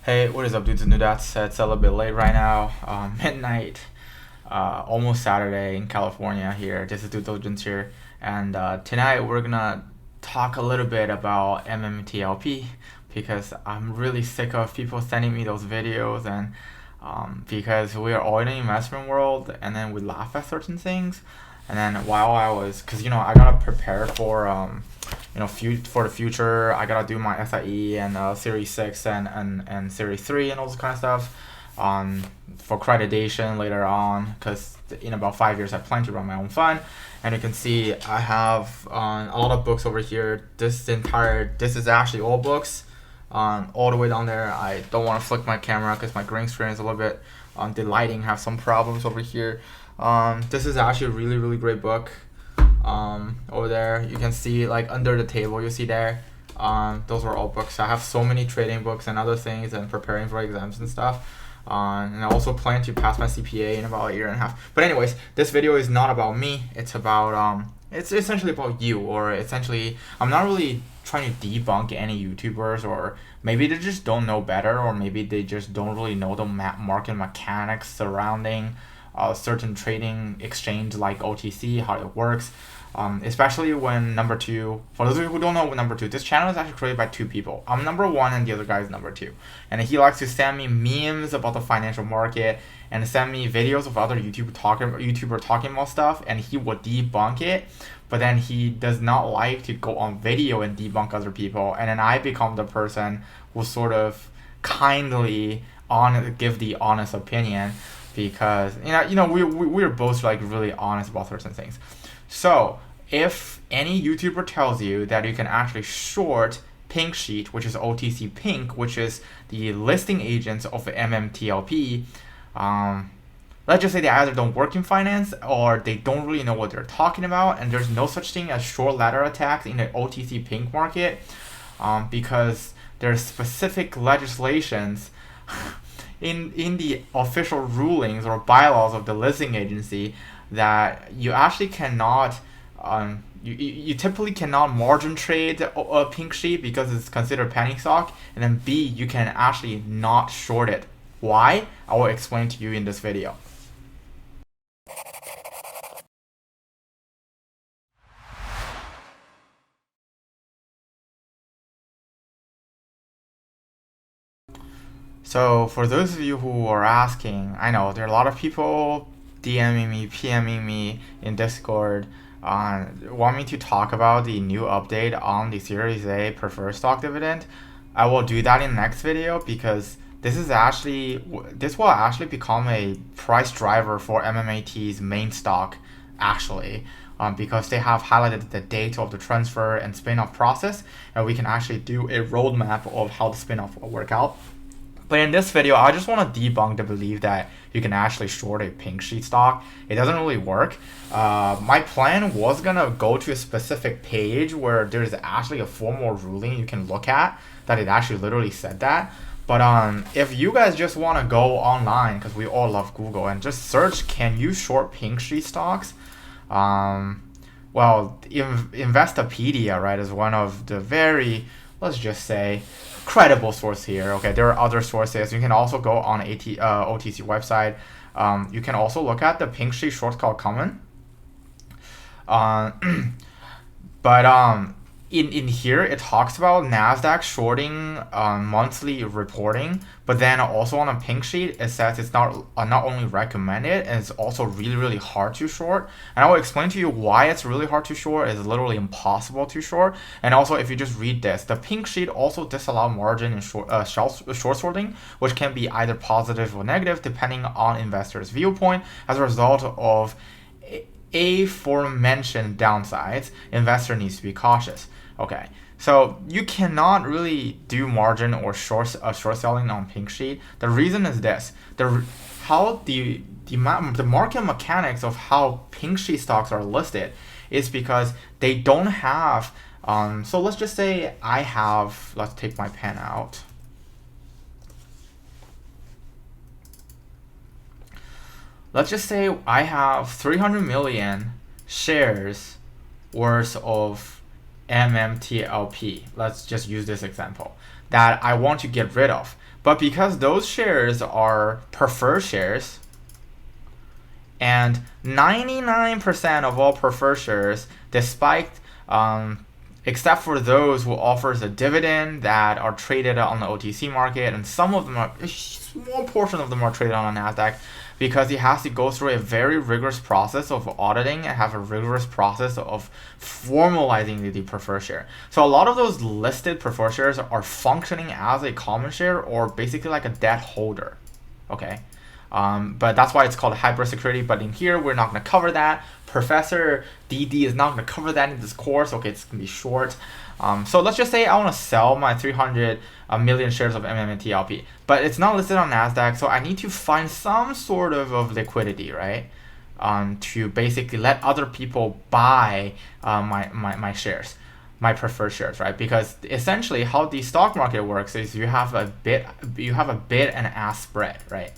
Hey, what is up, dudes and dudettes? It's a little bit late right now, midnight, almost Saturday in California here. This is Due-Diligence here, and tonight we're gonna talk a little bit about MMTLP because I'm really sick of people sending me those videos, and because we are all in the investment world, and then we laugh at certain things, and then while I was, cause I gotta prepare for for the future. I gotta do my SIE and Series 6 and Series 3 and all this kind of stuff for accreditation later on, because in about 5 years I plan to run my own fund. And you can see I have a lot of books over here. This is actually all books all the way down there. I don't want to flick my camera because my green screen is a little bit the lighting have some problems over here. This is actually a really great book. Over there you can see, like, under the table you see there, those were all books. I have so many trading books and other things and preparing for exams and stuff, and I also plan to pass my CPA in about a year and a half. But anyways, this video is not about me. It's about it's essentially about you, or essentially I'm not really trying to debunk any YouTubers, or maybe they just don't know better, or maybe they just don't really know the market mechanics surrounding certain trading exchange like OTC, how it works. Especially when number two, for those of you who don't know what number two, this channel is actually created by two people. I'm number one and the other guy is number two. And he likes to send me memes about the financial market and send me videos of other YouTuber talking about stuff, and he will debunk it. But then he does not like to go on video and debunk other people. And then I become the person who sort of kindly give the honest opinion, because we're both like really honest about certain things. So if any YouTuber tells you that you can actually short Pink Sheet, which is OTC Pink, which is the listing agents of the MMTLP, let's just say they either don't work in finance or they don't really know what they're talking about, and there's no such thing as short ladder attacks in the OTC Pink market, because there's specific legislations in the official rulings or bylaws of the listing agency that you actually cannot you typically cannot margin trade a Pink Sheet because it's considered penny stock, and then B, you can actually not short it. Why? I will explain to you in this video. So for those of you who are asking, I know there are a lot of people DMing me, PMing me in Discord, want me to talk about the new update on the Series A preferred stock dividend. I will do that in the next video, because this will actually become a price driver for MMAT's main stock, actually, because they have highlighted the date of the transfer and spin-off process, and we can actually do a roadmap of how the spin-off will work out. But in this video, I just want to debunk the belief that you can actually short a Pink Sheet stock. It doesn't really work. My plan was gonna go to a specific page where there's actually a formal ruling you can look at that it actually literally said that. But if you guys just want to go online, because we all love Google, and just search, can you short Pink Sheet stocks? Well, Investopedia, right, is one of the very, let's just say, credible source here. Okay, there are other sources. You can also go on OTC website. You can also look at the Pink Sheet short call common. But in here it talks about NASDAQ shorting monthly reporting, but then also on a Pink Sheet it says it's not only recommended, and it's also really hard to short. And I will explain to you why it's really hard to short. It's literally impossible to short. And also, if you just read this, the Pink Sheet also disallow margin in short sorting, which can be either positive or negative depending on investors' viewpoint. As a result of aforementioned downsides, investor needs to be cautious. Okay, so you cannot really do margin or short selling on Pink Sheet. The reason is this: the market mechanics of how Pink Sheet stocks are listed is because they don't have. So let's just say I have. Let's take my pen out. Let's just say I have 300 million shares worth of MMTLP. Let's just use this example that I want to get rid of. But because those shares are preferred shares, and 99% of all preferred shares, despite except for those who offers a dividend that are traded on the OTC market, and some of them a small portion of them are traded on the Nasdaq, because it has to go through a very rigorous process of auditing and have a rigorous process of formalizing the preferred share. So a lot of those listed preferred shares are functioning as a common share or basically like a debt holder. Okay. But that's why it's called hybrid security. But in here, we're not going to cover that. Professor DD is not going to cover that in this course. Okay, it's going to be short. So let's just say I want to sell my 300 million shares of MMTLP, but it's not listed on NASDAQ, so I need to find some sort of liquidity, right? To basically let other people buy my shares, my preferred shares, right? Because essentially how the stock market works is you have a bid and ask spread, right?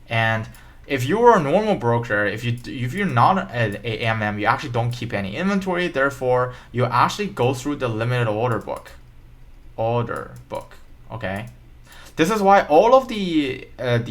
And if you're a normal broker, if you're not a MM, you actually don't keep any inventory. Therefore, you actually go through the limited order book. Okay. This is why all of the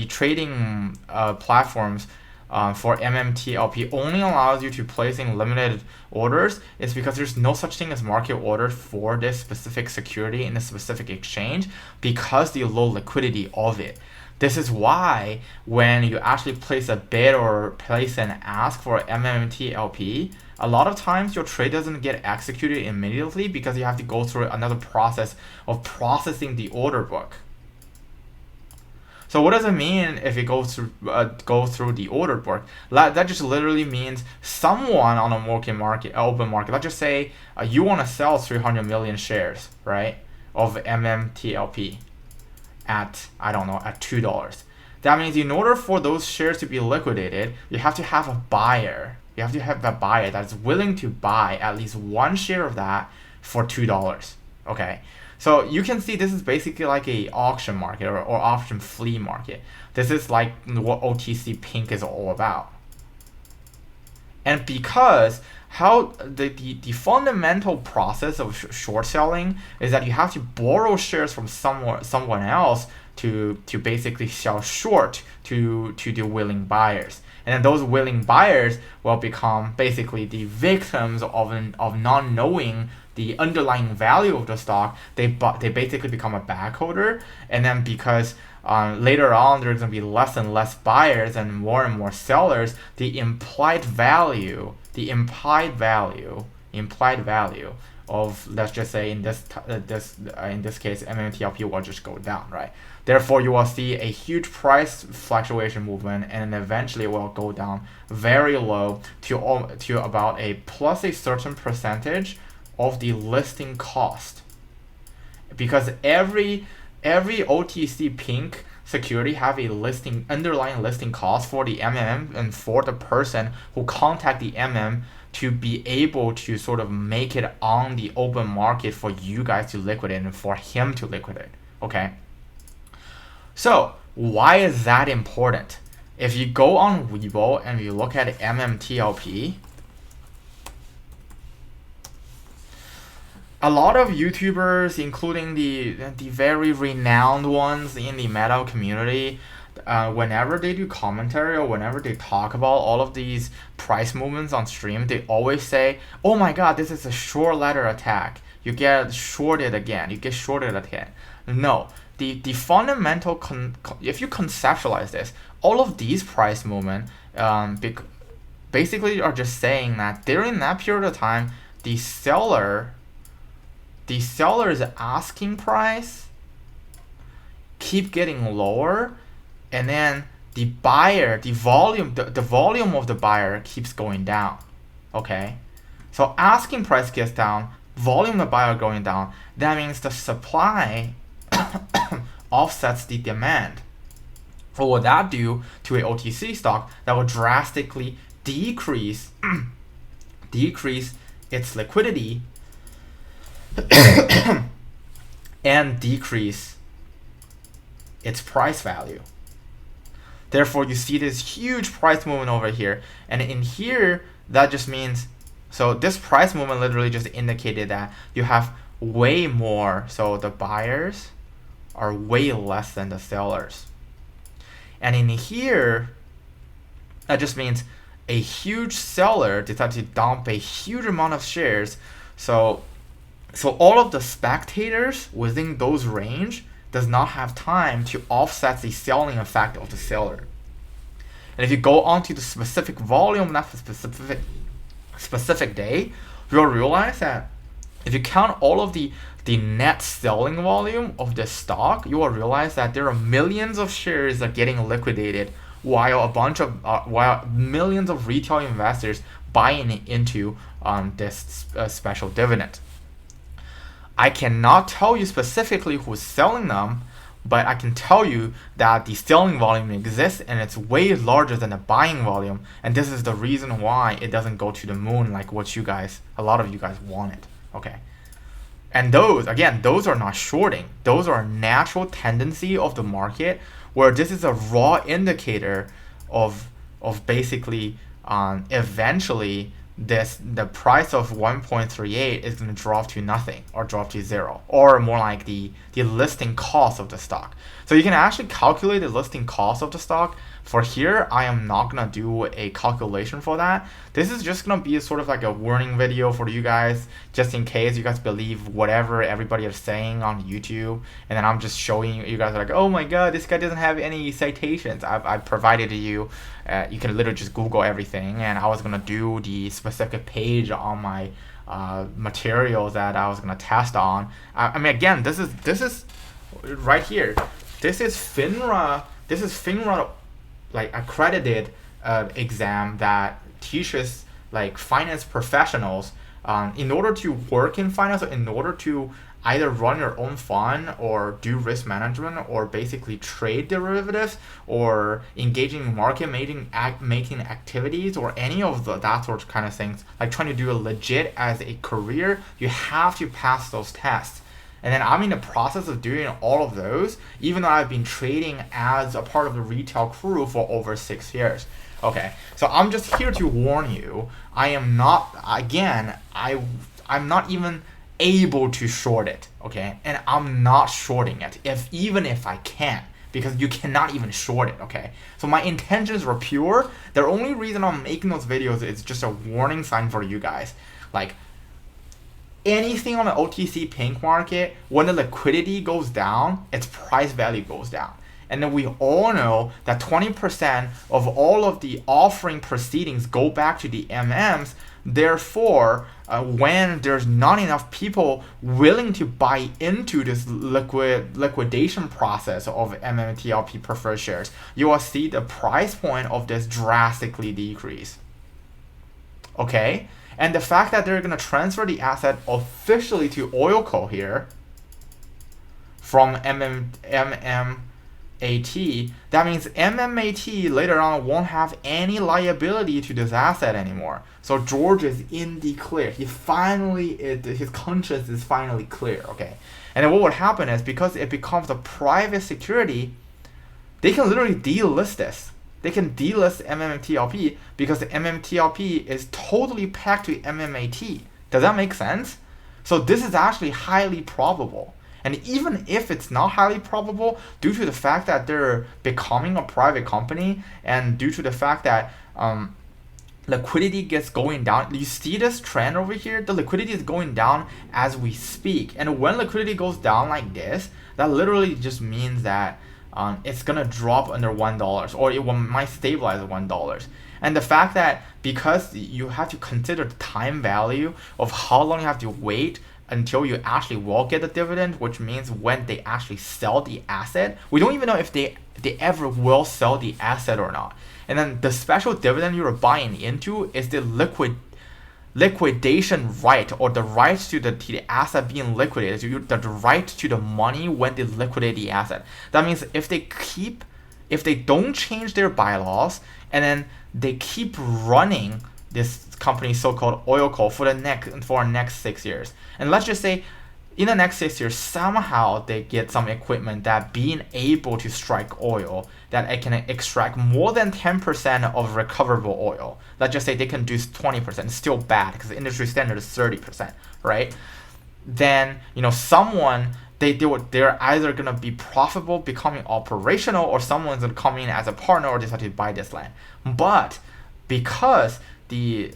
trading platforms for MMTLP only allows you to placing limited orders. It's because there's no such thing as market order for this specific security in a specific exchange because the low liquidity of it. This is why when you actually place a bid or place an ask for MMTLP, a lot of times your trade doesn't get executed immediately because you have to go through another process of processing the order book. So what does it mean if it goes through the order book? That just literally means someone on a open market. Let's just say you want to sell 300 million shares, right, of MMTLP. At $2. That means in order for those shares to be liquidated, you have to have a buyer. You have to have a buyer that's willing to buy at least one share of that for $2. Okay, so you can see this is basically like a auction market or auction flea market. This is like what OTC Pink is all about. And because how the fundamental process of short selling is that you have to borrow shares from someone else to basically sell short to the willing buyers, and then those willing buyers will become basically the victims of not knowing the underlying value of the stock. They basically become a bag holder, and then because later on there's going to be less and less buyers and more sellers, the implied value of, let's just say in this case MMTLP will just go down, right? Therefore you will see a huge price fluctuation movement, and eventually it will go down very low to about a plus a certain percentage of the listing cost, because every OTC Pink security have a underlying listing cost for the MM and for the person who contact the MM to be able to sort of make it on the open market for you guys to liquidate and for him to liquidate. Okay, so why is that important? If you go on Weibo and you look at MMTLP, a lot of YouTubers, including the very renowned ones in the meta community, whenever they do commentary or whenever they talk about all of these price movements on stream, they always say, "Oh my God, this is a short ladder attack. You get shorted again. No, the fundamental if you conceptualize this, all of these price movements basically are just saying that during that period of time, the seller's asking price keep getting lower, and then the buyer, the volume of the buyer keeps going down. Okay, so asking price gets down, volume of the buyer going down. That means the supply offsets the demand. What will that do to a OTC stock? That will drastically decrease its liquidity and decrease its price value. Therefore, you see this huge price movement over here, and in here that just means, so this price movement literally just indicated that you have way more, so the buyers are way less than the sellers. And in here, that just means a huge seller decided to dump a huge amount of shares. So all of the spectators within those range does not have time to offset the selling effect of the seller. And if you go onto the specific volume, not the specific day, you'll realize that if you count all of the net selling volume of the stock, you will realize that there are millions of shares that are getting liquidated while while millions of retail investors buying into this special dividend. I cannot tell you specifically who's selling them, but I can tell you that the selling volume exists and it's way larger than the buying volume, and this is the reason why it doesn't go to the moon like what a lot of you guys wanted. Okay. And those are not shorting. Those are a natural tendency of the market, where this is a raw indicator of basically eventually the price of 1.38 is going to drop to nothing or drop to zero, or more like the listing cost of the stock. So you can actually calculate the listing cost of the stock. For here, I am not going to do a calculation for that. This is just going to be sort of like a warning video for you guys, just in case you guys believe whatever everybody is saying on YouTube. And then I'm just showing you guys like, oh my god, this guy doesn't have any citations. I provided to you. You can literally just Google everything. And I was going to do the specific page on my materials that I was going to test on. I mean, again, this is right here. This is FINRA. Like accredited exam that teaches like finance professionals in order to work in finance, or in order to either run your own fund or do risk management or basically trade derivatives or engaging in market making activities or any of that sort of kind of things, like trying to do it legit as a career, you have to pass those tests. And then I'm in the process of doing all of those, even though I've been trading as a part of the retail crew for over 6 years. Okay, so I'm just here to warn you. I am not, again, I'm not even able to short it, okay? And I'm not shorting it, even if I can, because you cannot even short it, okay? So my intentions were pure. The only reason I'm making those videos is just a warning sign for you guys. Like, anything on the OTC pink market, when the liquidity goes down, its price value goes down. And then we all know that 20% of all of the offering proceedings go back to the MMs. Therefore, when there's not enough people willing to buy into this liquidation process of MMTLP preferred shares, you will see the price point of this drastically decrease. Okay? And the fact that they're going to transfer the asset officially to OilCo here from MMAT, that means MMAT later on won't have any liability to this asset anymore. So George is in the clear. His conscience is finally clear. Okay. And then what would happen is, because it becomes a private security, they can literally delist this. They can delist MMTLP because the MMTLP is totally pegged to MMAT. Does that make sense? So this is actually highly probable. And even if it's not highly probable, due to the fact that they're becoming a private company, and due to the fact that liquidity gets going down, you see this trend over here? The liquidity is going down as we speak. And when liquidity goes down like this, that literally just means that it's gonna drop under $1, or it might stabilize at $1. And the fact that, because you have to consider the time value of how long you have to wait until you actually will get the dividend, which means when they actually sell the asset, we don't even know if they ever will sell the asset or not. And then the special dividend you're buying into is the liquidation right, or the right to the asset being liquidated, the right to the money when they liquidate the asset. That means if they don't change their bylaws, and then they keep running this company, so-called OilCo, for the next 6 years, and let's just say in the next 6 years somehow they get some equipment that being able to strike oil, that it can extract more than 10% of recoverable oil. Let's just say they can do 20%. It's still bad because the industry standard is 30%, right? Then someone they're either gonna be profitable, becoming operational, or someone's gonna come in as a partner or decide to buy this land. But because the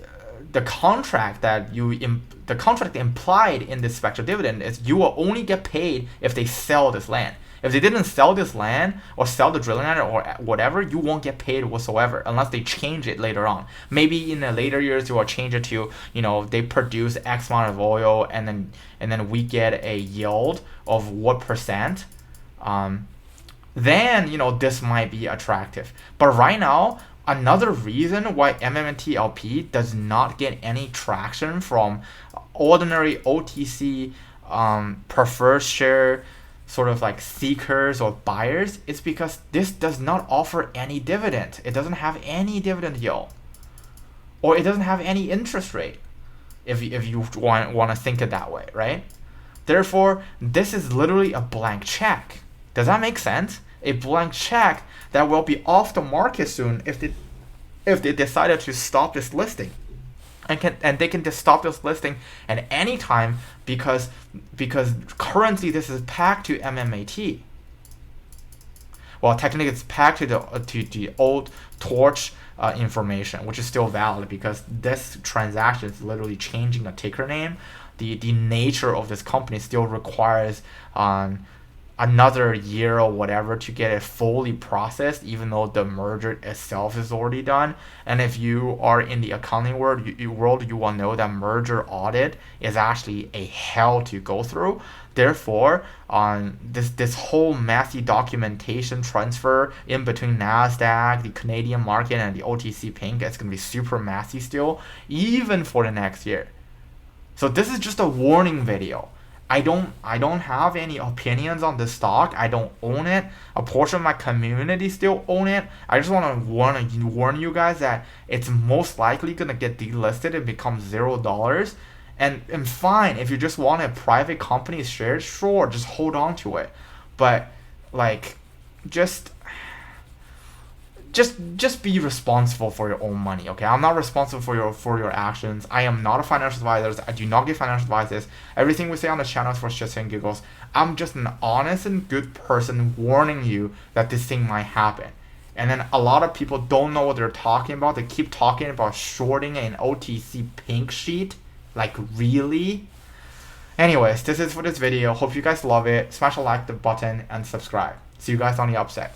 contract the contract implied in this special dividend is you will only get paid if they sell this land. If they didn't sell this land or sell the drilling land or whatever, you won't get paid whatsoever unless they change it later on. Maybe in the later years they will change it to, they produce X amount of oil and then we get a yield of what percent. Then this might be attractive. But right now, another reason why MMTLP does not get any traction from ordinary OTC preferred share sort of like seekers or buyers is because this does not offer any dividend. It doesn't have any dividend yield, or it doesn't have any interest rate, if you want to think it that way, right? Therefore, this is literally a blank check. Does that make sense? A blank check that will be off the market soon if they decided to stop this listing. And they can just stop this listing at any time because currently this is packed to MMAT. Well, technically it's packed to the old Torch information, which is still valid because this transaction is literally changing the ticker name. The nature of this company still requires another year or whatever to get it fully processed, even though the merger itself is already done. And if you are in the accounting world, you will know that merger audit is actually a hell to go through. Therefore, this whole messy documentation transfer in between NASDAQ, the Canadian market, and the OTC Pink is going to be super messy still, even for the next year. So this is just a warning video. I don't have any opinions on this stock. I don't own it. A portion of my community still own it. I just want to warn you guys that it's most likely gonna get delisted and become $0. And fine, if you just want a private company's shares, sure, just hold on to it. But like, just be responsible for your own money, okay? I'm not responsible for your actions. I am not a financial advisor. I do not give financial advice. Everything we say on the channel is for shits and giggles. I'm just an honest and good person warning you that this thing might happen. And then a lot of people don't know what they're talking about. They keep talking about shorting an OTC Pink sheet. Like, really? Anyways, this is for this video. Hope you guys love it. Smash the like button and subscribe. See you guys on the upset.